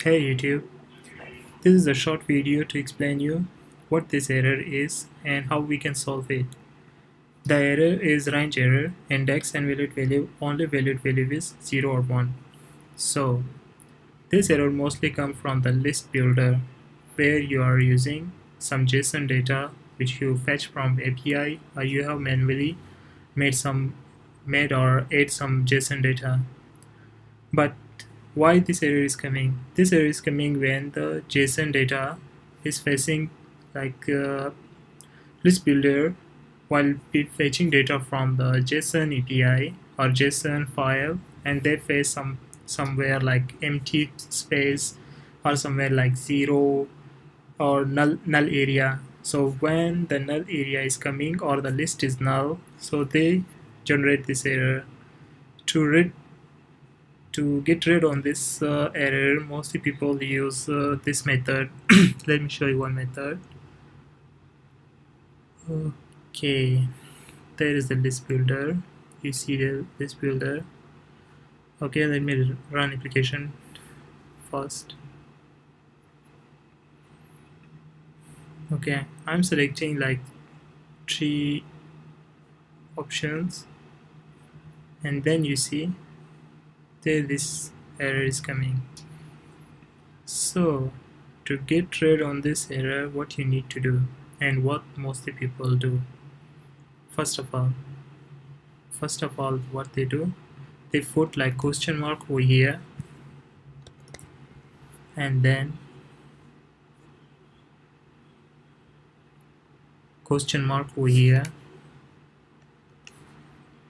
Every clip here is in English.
Hey YouTube, this is a short video to explain you what this error is and how we can solve it. The error is range error, index and valid value, only valid value is 0 or 1. So this error mostly comes from the list builder where you are using some JSON data which you fetch from API or you have manually made or add some JSON data. But why this error is coming? This error is coming when the JSON data is facing like list builder while fetching data from the JSON API or JSON file, and they face somewhere like empty space or somewhere like zero or null area. So when the null area is coming or the list is null, so they generate this error. To get rid on this error, mostly people use this method. Let me show you one method. Okay, there is the list builder. You see the list builder. Okay, let me run application first. Okay, I'm selecting like 3 options, and then you see there this error is coming. So to get rid on this error, what you need to do and what mostly people do, first of all what they do, they put like question mark over here and then question mark over here,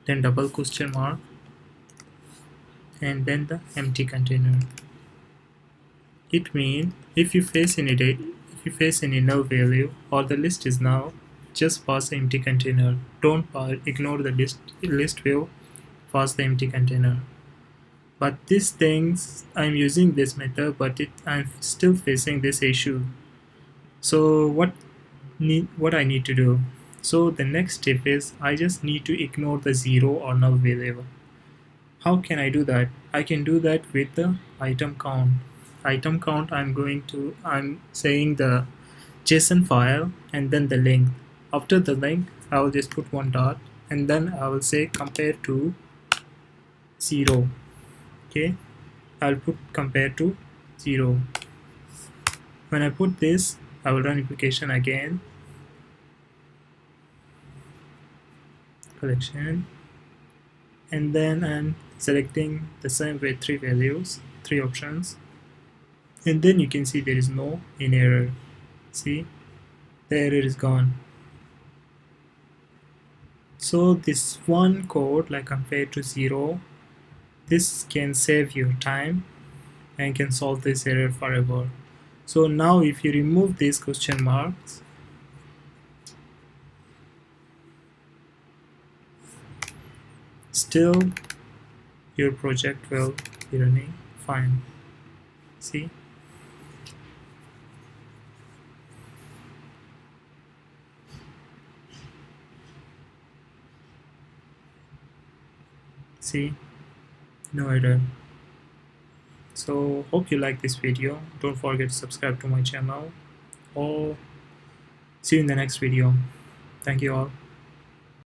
then double question mark, and then the empty container. It means if you face any null value or the list is null, just pass the empty container. Don't ignore the list view, pass the empty container. But these things, I'm using this method, but I'm still facing this issue. So what I need to do? So the next step is I just need to ignore the zero or null value. How can I do that? I can do that with the item count. Item count, I'm saying the JSON file and then the length. After the length, I will just put one dot and then I will say compare to 0. Okay, I'll put compare to 0. When I put this, I will run application again. Collection, and then I'm selecting the same with 3 values, 3 options, and then you can see there is no in error. See, the error is gone. So this one code like compare to 0, this can save your time and can solve this error forever. So now if you remove these question marks, still your project will be running fine. See, no error. So hope you like this video. Don't forget to subscribe to my channel, or see you in the next video. Thank you all.